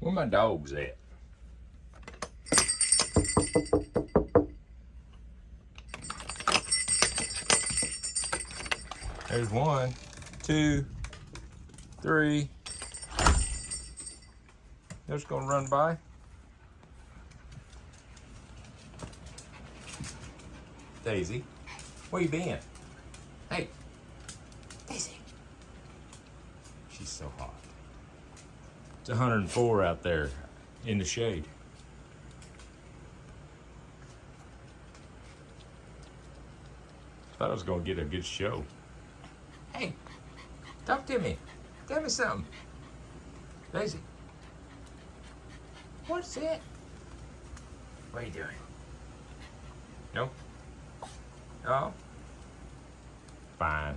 Where my dogs at? There's 1, 2, 3. They're just gonna run by. Daisy, where you been? Hey, Daisy. She's so hot. It's 104 out there in the shade. Thought I was gonna get a good show. Hey, talk to me. Tell me something. Daisy. What's it? What are you doing? No? Oh? Fine.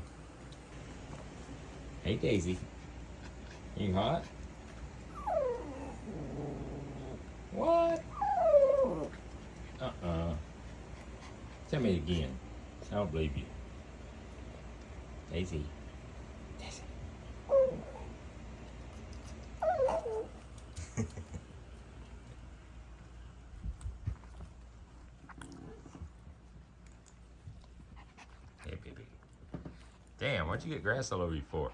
Hey, Daisy. You hot? What? Tell me again. I don't believe you. Daisy. Daisy. Hey, baby. Damn, what'd you get grass all over you for?